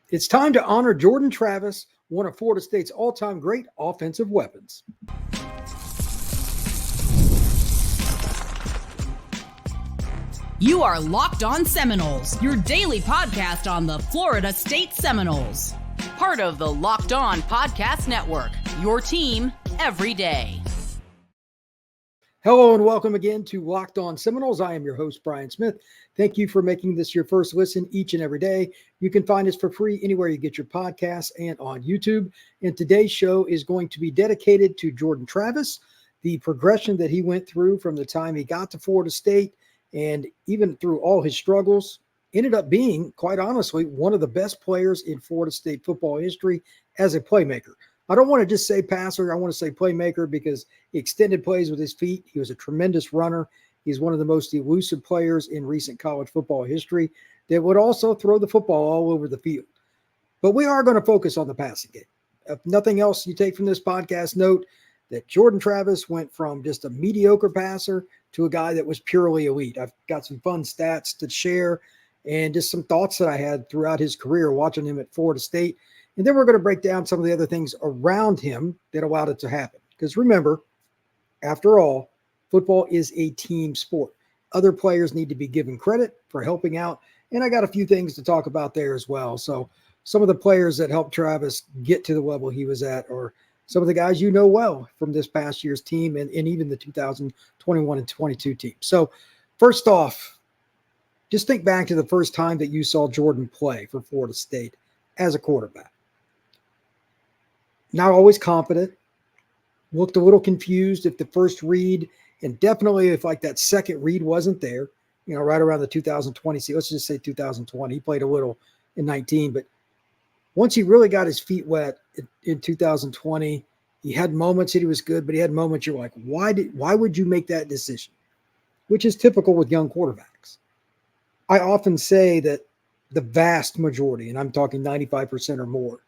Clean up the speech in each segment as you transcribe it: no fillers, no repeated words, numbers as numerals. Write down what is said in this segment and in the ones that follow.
It's time to honor Jordan Travis, one of Florida State's all-time great offensive weapons. You are Locked On Seminoles, your daily podcast on the Florida State Seminoles. Part of the Locked On Podcast Network, your team every day. Hello and welcome again to Locked On Seminoles. I am your host, Brian Smith. Thank you for making this your first listen each and every day. You can find us for free anywhere you get your podcasts and on YouTube. And today's show is going to be dedicated to Jordan Travis, the progression that he went through from the time he got to Florida State and even through all his struggles, ended up being, quite honestly, one of the best players in Florida State football history as a playmaker. I don't want to just say passer. I want to say playmaker because he extended plays with his feet. He was a tremendous runner. He's one of the most elusive players in recent college football history that would also throw the football all over the field. But we are going to focus on the passing game. If nothing else you take from this podcast, note that Jordan Travis went from just a mediocre passer to a guy that was purely elite. I've got some fun stats to share and just some thoughts that I had throughout his career watching him at Florida State. And then we're going to break down some of the other things around him that allowed it to happen. Because remember, after all, football is a team sport. Other players need to be given credit for helping out. And I got a few things to talk about there as well. So some of the players that helped Travis get to the level he was at are some of the guys you know well from this past year's team and even the 2021 and 22 team. So first off, just think back to the first time that you saw Jordan play for Florida State as a quarterback. Not always confident, looked a little confused if the first read, and definitely if like that second read wasn't there, right around the 2020 season, let's just say 2020, he played a little in 19, but once he really got his feet wet in 2020, he had moments that he was good, but he had moments you're like, why would you make that decision? Which is typical with young quarterbacks. I often say that the vast majority, and I'm talking 95% or more,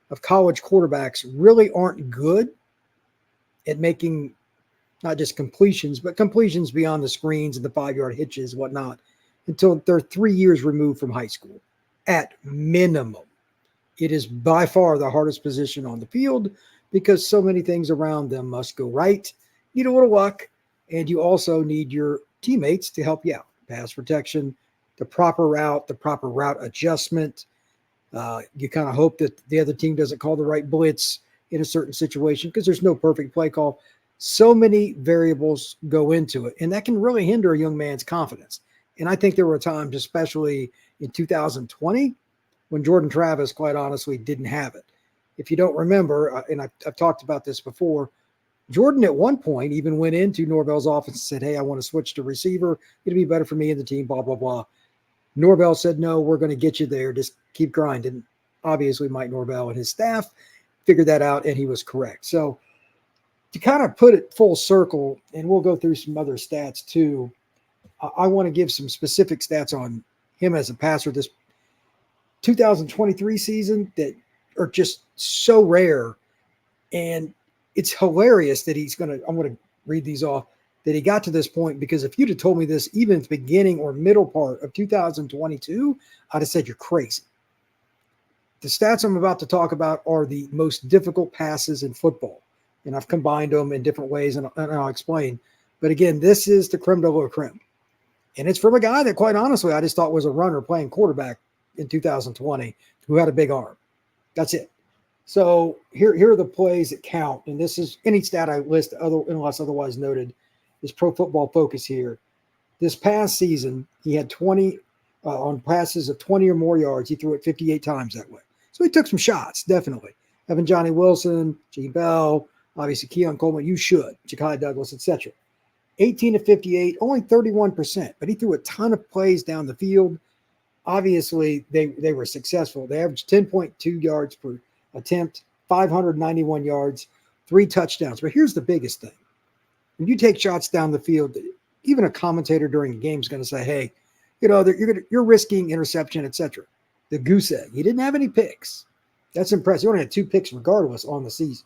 of college quarterbacks really aren't good at making not just completions, but completions beyond the screens and the 5-yard hitches, whatnot, until they're 3 years removed from high school at minimum. It is by far the hardest position on the field because so many things around them must go right. You need a little luck, and you also need your teammates to help you out. Pass protection, the proper route adjustment. You kind of hope that the other team doesn't call the right blitz in a certain situation because there's no perfect play call. So many variables go into it, and that can really hinder a young man's confidence. And I think there were times, especially in 2020, when Jordan Travis, quite honestly, didn't have it. If you don't remember, and I've talked about this before, Jordan at one point even went into Norvell's office and said, hey, I want to switch to receiver. It'll be better for me and the team, blah, blah, blah. Norvell said, no, we're going to get you there. Just keep grinding. Obviously, Mike Norvell and his staff figured that out, and he was correct. So to kind of put it full circle, and we'll go through some other stats too, I want to give some specific stats on him as a passer this 2023 season that are just so rare. And it's hilarious that I'm going to read these off, that he got to this point, because if you'd have told me this even at the beginning or middle part of 2022, I'd have said you're crazy. The stats I'm about to talk about are the most difficult passes in football. And I've combined them in different ways, and I'll explain. But again, this is the creme de la creme. And it's from a guy that, quite honestly, I just thought was a runner playing quarterback in 2020 who had a big arm. That's it. So here are the plays that count. And this is any stat I list, unless otherwise noted, is Pro Football Focus here. This past season, he had 20 on passes of 20 or more yards. He threw it 58 times that way. So he took some shots, definitely. Having Johnny Wilson, G. Bell, obviously Keon Coleman, you should, Ja'Kai Douglas, etc. 18 to 58, only 31%, but he threw a ton of plays down the field. Obviously, they were successful. They averaged 10.2 yards per attempt, 591 yards, 3 touchdowns. But here's the biggest thing. When you take shots down the field, even a commentator during a game is going to say, hey, you're risking interception, etc. The goose egg. He didn't have any picks. That's impressive. He only had 2 picks regardless on the season.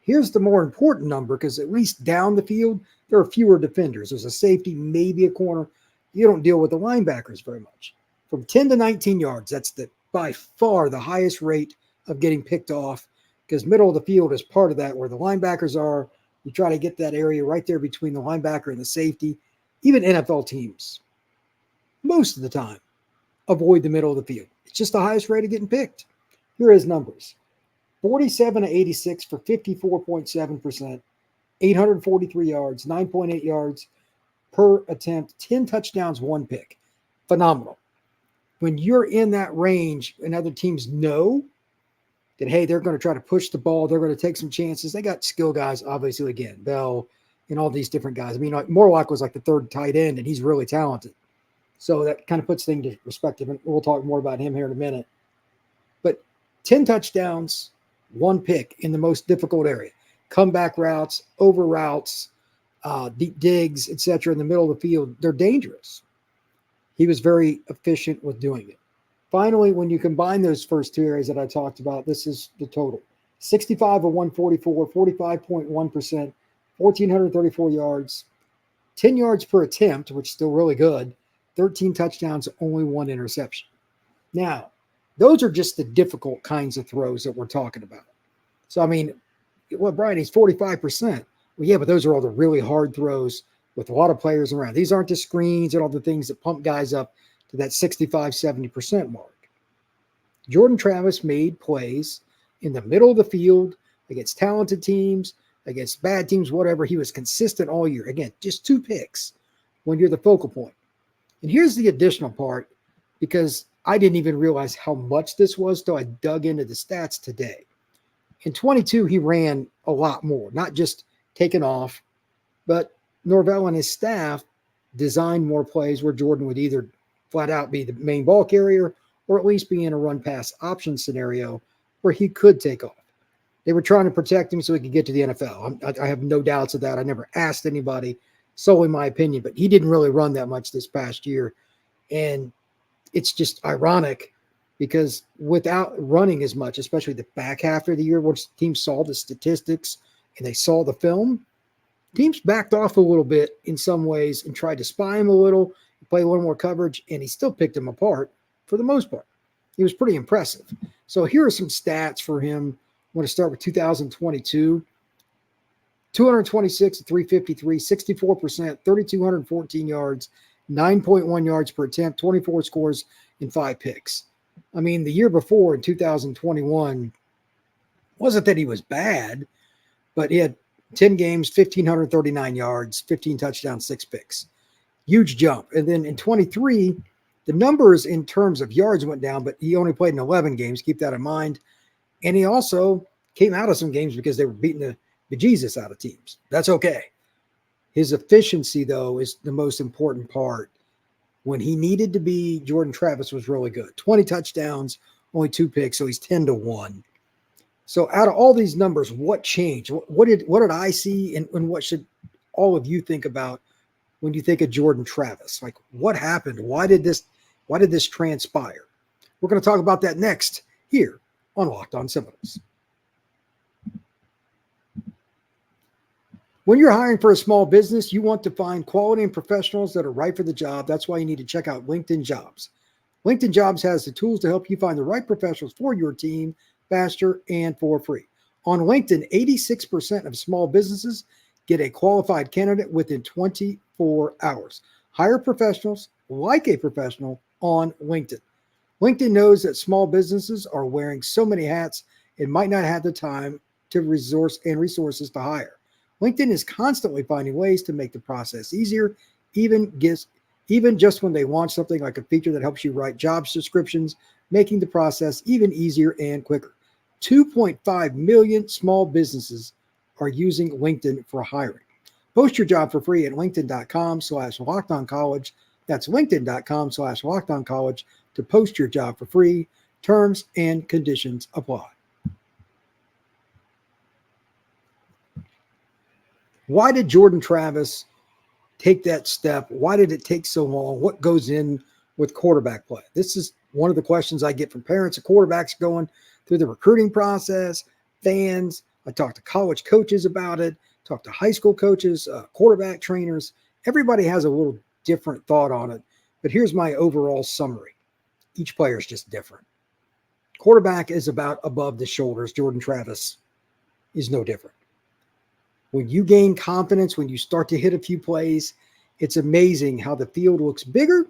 Here's the more important number, because at least down the field, there are fewer defenders. There's a safety, maybe a corner. You don't deal with the linebackers very much. From 10 to 19 yards, that's the by far the highest rate of getting picked off, because middle of the field is part of that, where the linebackers are. You try to get that area right there between the linebacker and the safety. Even NFL teams, most of the time, avoid the middle of the field. It's just the highest rate of getting picked. Here are his numbers. 47 to 86 for 54.7%, 843 yards, 9.8 yards per attempt, 10 touchdowns, 1 pick. Phenomenal. When you're in that range and other teams know that, hey, they're going to try to push the ball, they're going to take some chances. They got skill guys, obviously, again, Bell and all these different guys. I mean, like Morlock was like the third tight end, and he's really talented. So that kind of puts things into perspective, and we'll talk more about him here in a minute. But 10 touchdowns, 1 pick in the most difficult area. Comeback routes, over routes, deep digs, etc. in the middle of the field, they're dangerous. He was very efficient with doing it. Finally, when you combine those first 2 areas that I talked about, this is the total. 65 of 144, 45.1%, 1,434 yards, 10 yards per attempt, which is still really good, 13 touchdowns, only 1 interception. Now, those are just the difficult kinds of throws that we're talking about. So, I mean, well, Brian, he's 45%. Well, yeah, but those are all the really hard throws with a lot of players around. These aren't the screens and all the things that pump guys up to that 65, 70% mark. Jordan Travis made plays in the middle of the field against talented teams, against bad teams, whatever. He was consistent all year. Again, just 2 picks when you're the focal point. And here's the additional part, because I didn't even realize how much this was till I dug into the stats today. In 22, he ran a lot more, not just taken off, but Norvell and his staff designed more plays where Jordan would either flat out be the main ball carrier or at least be in a run pass option scenario where he could take off. They were trying to protect him so he could get to the NFL. I have no doubts of that. I never asked anybody, solely my opinion, but he didn't really run that much this past year. And it's just ironic because without running as much, especially the back half of the year, once teams saw the statistics and they saw the film, teams backed off a little bit in some ways and tried to spy him a little, play a little more coverage, and he still picked him apart for the most part. He was pretty impressive. So here are some stats for him. I want to start with 2022. 226 to 353, 64%, 3,214 yards, 9.1 yards per attempt, 24 scores, and 5 picks. I mean, the year before in 2021, wasn't that he was bad, but he had 10 games, 1,539 yards, 15 touchdowns, 6 picks. Huge jump. And then in 23, the numbers in terms of yards went down, but he only played in 11 games. Keep that in mind. And he also came out of some games because they were beating the bejesus out of teams. That's okay. His efficiency, though, is the most important part. When he needed to be, Jordan Travis was really good. 20 touchdowns, only 2 picks, so he's 10 to 1. So out of all these numbers, what changed? What did I see, and what should all of you think about when you think of Jordan Travis? Like, what happened? Why did this transpire? We're going to talk about that next here on Locked On Seminoles. When you're hiring for a small business, you want to find quality and professionals that are right for the job. That's why you need to check out LinkedIn Jobs. LinkedIn Jobs has the tools to help you find the right professionals for your team faster and for free. On LinkedIn, 86% of small businesses get a qualified candidate within 24 hours. Hire professionals like a professional on LinkedIn. LinkedIn knows that small businesses are wearing so many hats and might not have the time to resources to hire. LinkedIn is constantly finding ways to make the process easier, even just when they launch something like a feature that helps you write job descriptions, making the process even easier and quicker. 2.5 million small businesses are using LinkedIn for hiring. Post your job for free at linkedin.com/lockedoncollege. That's linkedin.com/lockedoncollege to post your job for free. Terms and conditions apply. Why did Jordan Travis take that step? Why did it take so long? What goes in with quarterback play? This is one of the questions I get from parents of quarterbacks going through the recruiting process, fans. I talk to college coaches about it, talk to high school coaches, quarterback trainers. Everybody has a little different thought on it. But here's my overall summary. Each player is just different. Quarterback is about above the shoulders. Jordan Travis is no different. When you gain confidence, when you start to hit a few plays, it's amazing how the field looks bigger,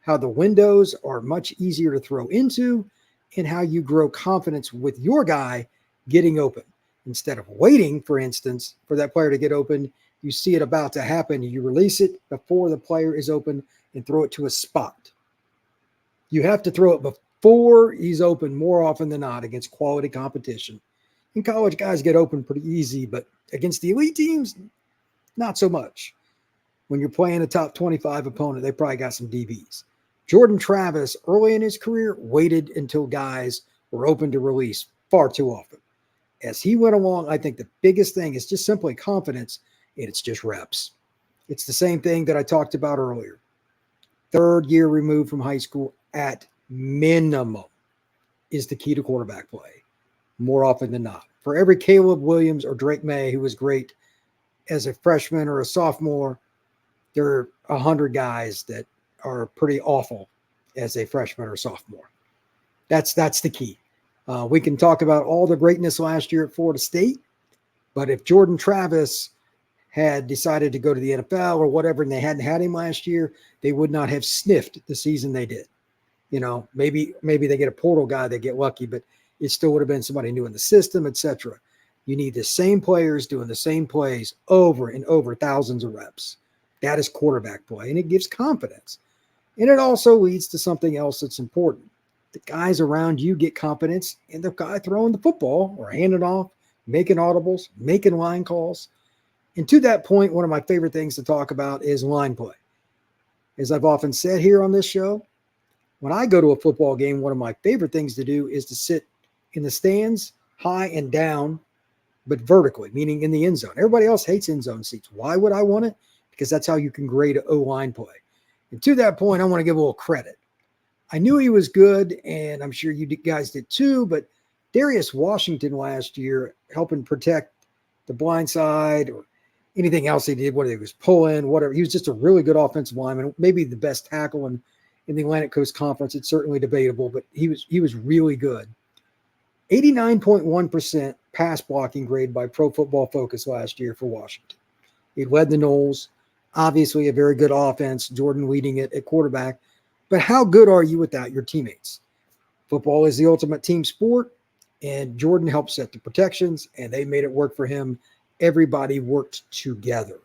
how the windows are much easier to throw into, and how you grow confidence with your guy getting open. Instead of waiting, for instance, for that player to get open, you see it about to happen. You release it before the player is open and throw it to a spot. You have to throw it before he's open more often than not against quality competition. And college guys get open pretty easy, but against the elite teams, not so much. When you're playing a top 25 opponent, they probably got some DBs. Jordan Travis, early in his career, waited until guys were open to release far too often. As he went along, I think the biggest thing is just simply confidence, and it's just reps. It's the same thing that I talked about earlier. Third year removed from high school at minimum is the key to quarterback play, more often than not. For every Caleb Williams or Drake May who was great as a freshman or a sophomore, there are 100 guys that are pretty awful as a freshman or sophomore. That's the key. We can talk about all the greatness last year at Florida State, but if Jordan Travis had decided to go to the NFL or whatever, and they hadn't had him last year, they would not have sniffed the season they did. You know, maybe they get a portal guy, they get lucky, but it still would have been somebody new in the system, etc. You need the same players doing the same plays over and over, thousands of reps. That is quarterback play, and it gives confidence. And it also leads to something else that's important. The guys around you get confidence in the guy throwing the football or handing off, making audibles, making line calls. And to that point, one of my favorite things to talk about is line play. As I've often said here on this show, when I go to a football game, one of my favorite things to do is to sit in the stands, high and down, but vertically, meaning in the end zone. Everybody else hates end zone seats. Why would I want it? Because that's how you can grade O-line play. And to that point, I want to give a little credit. I knew he was good, and I'm sure you guys did too, but Darius Washington last year, helping protect the blind side or anything else he did, whether he was pulling, whatever. He was just a really good offensive lineman, maybe the best tackle in the Atlantic Coast Conference. It's certainly debatable, but he was really good. 89.1% pass blocking grade by Pro Football Focus last year for Washington. He led the Noles. Obviously a very good offense, Jordan leading it at quarterback. But how good are you without your teammates? Football is the ultimate team sport, and Jordan helped set the protections, and they made it work for him. Everybody worked together.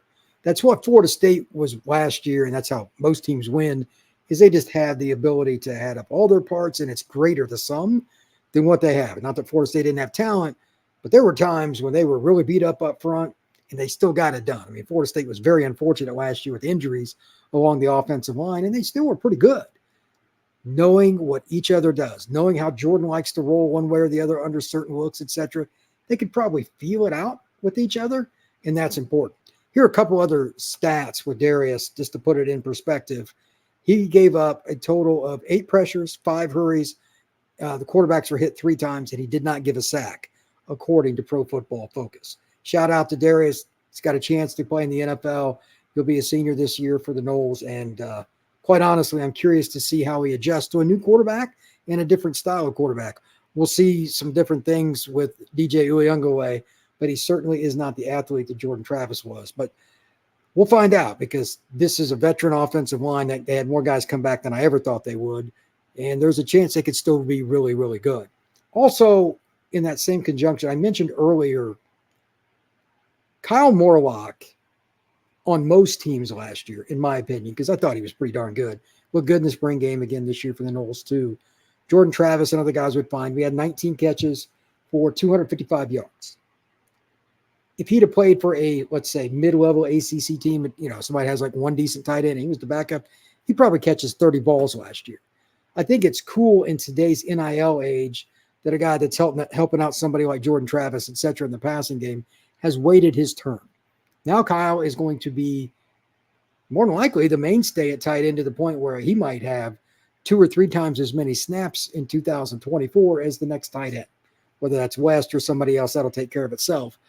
That's what Florida State was last year, and that's how most teams win, is they just have the ability to add up all their parts, and it's greater the sum than what they have. Not that Florida State didn't have talent, but there were times when they were really beat up front, and they still got it done. I mean, Florida State was very unfortunate last year with injuries along the offensive line, and they still were pretty good. Knowing what each other does, knowing how Jordan likes to roll one way or the other under certain looks, etc., they could probably feel it out with each other, and that's important. Here are a couple other stats with Darius, just to put it in perspective. He gave up a total of 8 pressures, 5 hurries. The quarterbacks were hit 3 times, and he did not give a sack, according to Pro Football Focus. Shout out to Darius. He's got a chance to play in the NFL. He'll be a senior this year for the Noles, and quite honestly, I'm curious to see how he adjusts to a new quarterback and a different style of quarterback. We'll see some different things with DJ Uyunglele, but he certainly is not the athlete that Jordan Travis was. But we'll find out, because this is a veteran offensive line that they had more guys come back than I ever thought they would, and there's a chance they could still be really, really good. Also, in that same conjunction, I mentioned earlier, Kyle Morlock on most teams last year, in my opinion, because I thought he was pretty darn good. Looked good in the spring game again this year for the Noles too. Jordan Travis and other guys would find. We had 19 catches for 255 yards. If he'd have played for a, let's say, mid-level ACC team, somebody has like one decent tight end and he was the backup, he probably catches 30 balls last year. I think it's cool in today's NIL age that a guy that's helping out somebody like Jordan Travis, et cetera, in the passing game has waited his turn. Now Kyle is going to be more than likely the mainstay at tight end, to the point where he might have 2 or 3 times as many snaps in 2024 as the next tight end, whether that's West or somebody else. That'll take care of itself.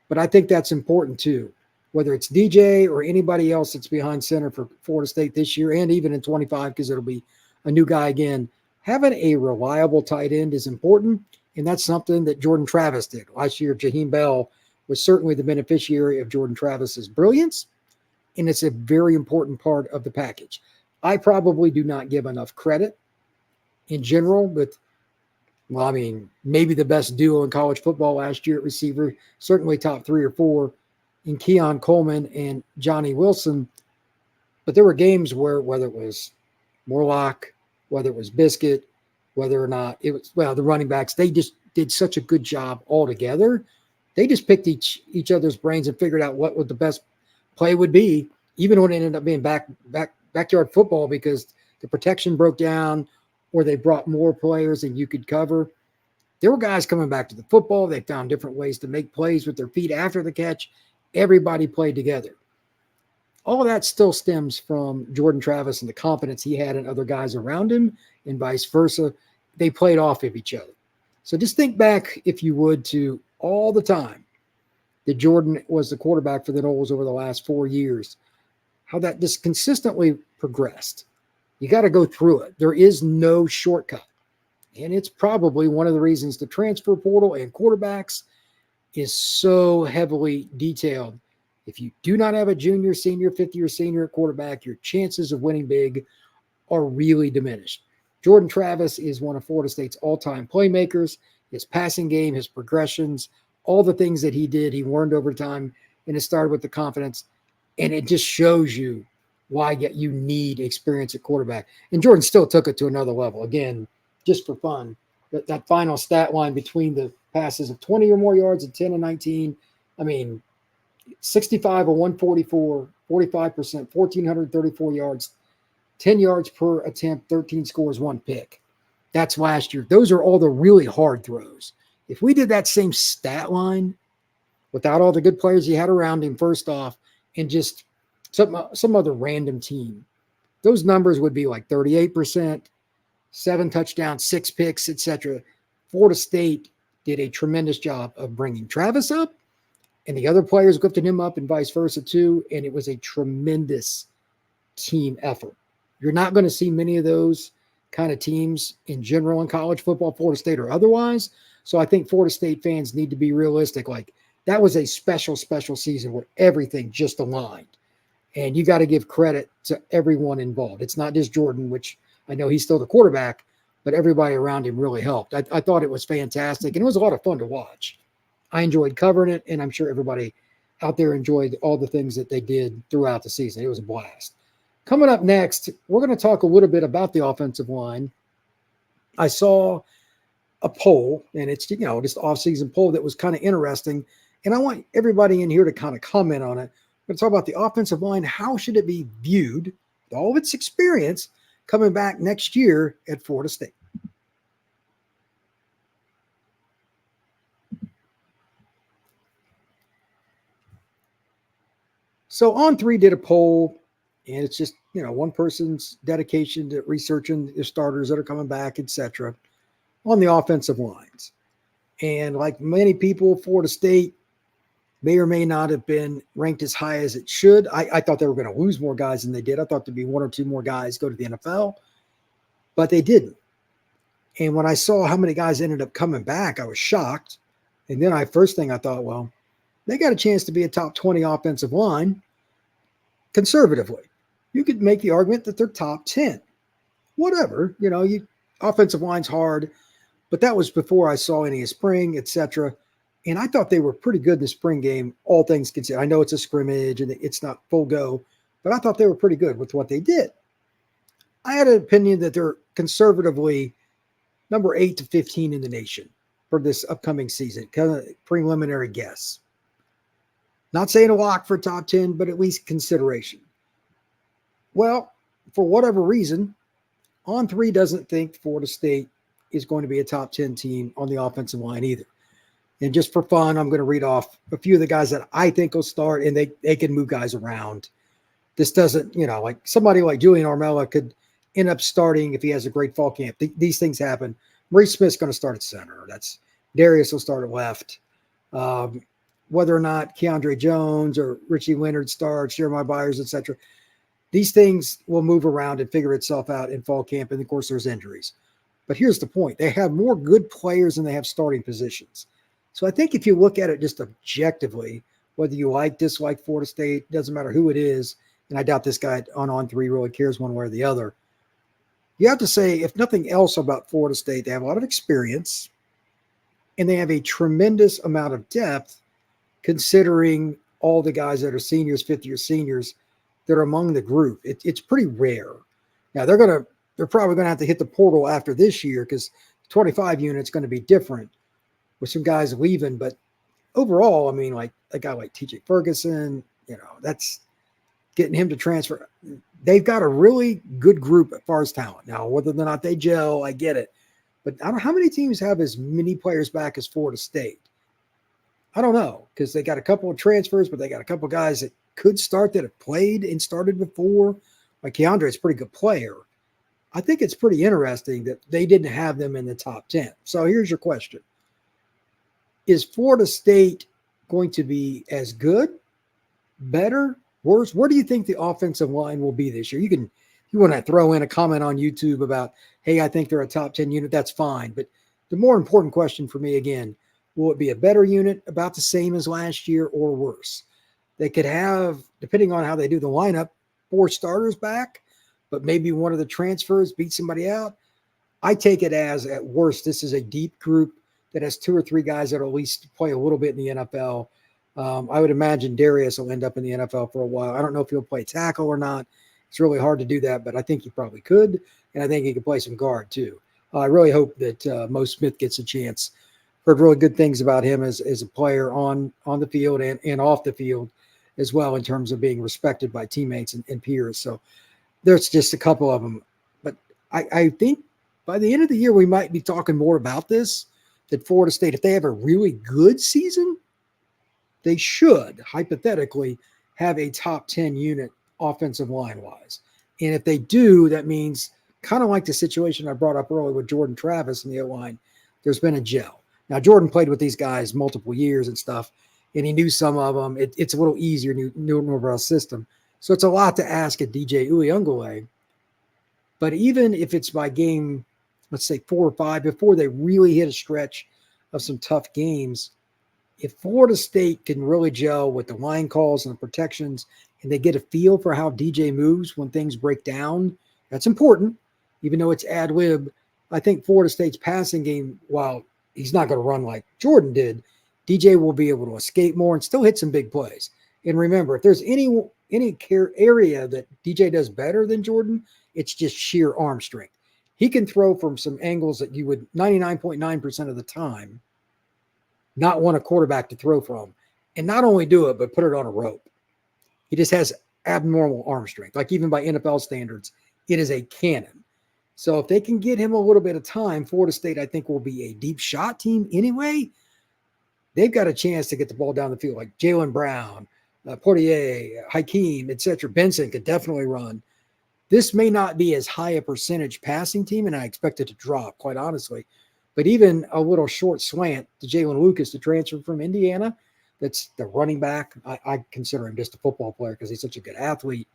But I think that's important too, whether it's DJ or anybody else that's behind center for Florida State this year, and even in 25, because it'll be a new guy again. having a reliable tight end is important, and that's something that Jordan Travis did. Last year, Jaheim Bell was certainly the beneficiary of Jordan Travis's brilliance, and it's a very important part of the package. I probably do not give enough credit in general, but, well, I mean, maybe the best duo in college football last year at receiver, certainly top 3 or 4, in Keon Coleman and Johnny Wilson. But there were games where, whether it was Morlock, whether it was Biscuit, whether or not it was, well, the running backs, they just did such a good job all together. They just picked each other's brains and figured out what the best play would be, even when it ended up being backyard football because the protection broke down or they brought more players than you could cover. There were guys coming back to the football. They found different ways to make plays with their feet after the catch. Everybody played together. All of that still stems from Jordan Travis and the confidence he had in other guys around him and vice versa. They played off of each other. So just think back, if you would, to all the time that Jordan was the quarterback for the Noles over the last 4 years, how that just consistently progressed. You got to go through it. There is no shortcut. And it's probably one of the reasons the transfer portal and quarterbacks is so heavily detailed. If you do not have a junior, senior, fifth-year senior at quarterback, your chances of winning big are really diminished. Jordan Travis is one of Florida State's all-time playmakers. His passing game, his progressions, all the things that he did, he learned over time, and it started with the confidence. And it just shows you why you need experience at quarterback. And Jordan still took it to another level. Again, just for fun, that final stat line between the passes of 20 or more yards and 10 and 19, I mean, 65 of 144, 45%, 1,434 yards, 10 yards per attempt, 13 scores, 1 pick. That's last year. Those are all the really hard throws. If we did that same stat line without all the good players he had around him, first off, and just some other random team, those numbers would be like 38%, 7 touchdowns, 6 picks, etc. Florida State did a tremendous job of bringing Travis up, and the other players lifted him up and vice versa too, and it was a tremendous team effort. You're not going to see many of those kind of teams in general in college football, Florida State or otherwise. So I think Florida State fans need to be realistic. Like, that was a special, special season where everything just aligned. And you got to give credit to everyone involved. It's not just Jordan, which I know he's still the quarterback, but everybody around him really helped. I thought it was fantastic, and it was a lot of fun to watch. I enjoyed covering it, and I'm sure everybody out there enjoyed all the things that they did throughout the season. It was a blast. Coming up next, we're going to talk a little bit about the offensive line. I saw a poll, and it's, just off-season poll that was kind of interesting, and I want everybody in here to kind of comment on it. We're going to talk about the offensive line. How should it be viewed, with all of its experience, coming back next year at Florida State? So On3 did a poll, and it's just, one person's dedication to researching the starters that are coming back, etc., on the offensive lines. And like many people, Florida State may or may not have been ranked as high as it should. I thought they were going to lose more guys than they did. I thought there'd be 1 or 2 more guys go to the NFL, but they didn't. And when I saw how many guys ended up coming back, I was shocked. And then first thing I thought, well, they got a chance to be a top 20 offensive line conservatively. You could make the argument that they're top 10. Whatever, offensive line's hard, but that was before I saw any of spring, etc. And I thought they were pretty good in the spring game, all things considered. I know it's a scrimmage and it's not full go, but I thought they were pretty good with what they did. I had an opinion that they're conservatively number 8 to 15 in the nation for this upcoming season, kind of preliminary guess. Not saying a lock for top 10, but at least consideration. Well, for whatever reason, On3 doesn't think Florida State is going to be a top 10 team on the offensive line either. And just for fun, I'm going to read off a few of the guys that I think will start, and they can move guys around. This doesn't, like somebody like Julian Armella could end up starting if he has a great fall camp. These things happen. Maurice Smith's going to start at center. Darius will start at left. Whether or not Keandre Jones or Richie Leonard starts, Jeremiah Byers, etc., these things will move around and figure itself out in fall camp. And of course, there's injuries. But here's the point. They have more good players than they have starting positions. So I think if you look at it just objectively, whether you dislike Florida State, doesn't matter who it is, and I doubt this guy on 3 really cares one way or the other. You have to say, if nothing else about Florida State, they have a lot of experience and they have a tremendous amount of depth considering all the guys that are seniors, fifth-year seniors that are among the group. It's pretty rare. Now, they're probably going to have to hit the portal after this year because 25 units going to be different with some guys leaving. But overall, I mean, like a guy like TJ Ferguson, that's getting him to transfer. They've got a really good group as far as talent. Now, whether or not they gel, I get it. But I don't know how many teams have as many players back as Florida State. I don't know, because they got a couple of transfers, but they got a couple of guys that could start that have played and started before. Like Keandre is a pretty good player. I think it's pretty interesting that they didn't have them in the top 10. So here's your question. Is Florida State going to be as good, better, worse? Where do you think the offensive line will be this year? You want to throw in a comment on YouTube about, hey, I think they're a top 10 unit. That's fine. But the more important question for me, again, will it be a better unit, about the same as last year, or worse? They could have, depending on how they do the lineup, 4 starters back, but maybe one of the transfers beat somebody out. I take it as, at worst, this is a deep group that has 2 or 3 guys that will at least play a little bit in the NFL. I would imagine Darius will end up in the NFL for a while. I don't know if he'll play tackle or not. It's really hard to do that, but I think he probably could, and I think he could play some guard too. I really hope that Mo Smith gets a chance. Heard really good things about him as a player on the field and off the field as well, in terms of being respected by teammates and peers. So there's just a couple of them. But I think by the end of the year, we might be talking more about this, that Florida State, if they have a really good season, they should, hypothetically, have a top 10 unit offensive line-wise. And if they do, that means, kind of like the situation I brought up earlier with Jordan Travis in the O-line, there's been a gel. Now, Jordan played with these guys multiple years and stuff, and he knew some of them. It's a little easier, new Norvell system. So it's a lot to ask at DJ Uiagalelei. But even if it's by game, let's say 4 or 5, before they really hit a stretch of some tough games, if Florida State can really gel with the line calls and the protections, and they get a feel for how DJ moves when things break down, that's important. Even though it's ad lib, I think Florida State's passing game, while he's not going to run like Jordan did, DJ will be able to escape more and still hit some big plays. And remember, if there's any area that DJ does better than Jordan, it's just sheer arm strength. He can throw from some angles that you would 99.9% of the time not want a quarterback to throw from. And not only do it, but put it on a rope. He just has abnormal arm strength. Like even by NFL standards, it is a cannon. So if they can get him a little bit of time, Florida State, I think, will be a deep shot team anyway. They've got a chance to get the ball down the field, like Jaylen Brown, Portier, Hakeem, etc. Benson could definitely run. This may not be as high a percentage passing team, and I expect it to drop, quite honestly. But even a little short slant to Jalen Lucas to transfer from Indiana, that's the running back. I consider him just a football player because he's such a good athlete.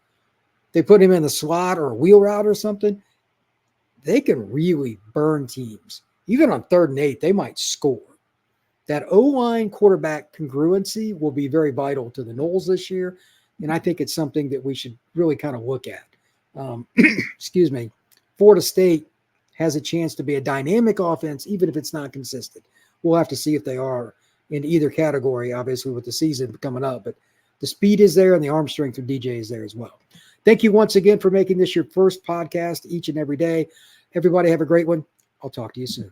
They put him in the slot or a wheel route or something, they can really burn teams. Even on 3rd and 8, they might score. That O-line quarterback congruency will be very vital to the Noles this year, and I think it's something that we should really kind of look at. Excuse me. Florida State has a chance to be a dynamic offense, even if it's not consistent. We'll have to see if they are in either category, obviously, with the season coming up. But the speed is there and the arm strength of DJ is there as well. Thank you once again for making this your first podcast each and every day. Everybody have a great one. I'll talk to you soon.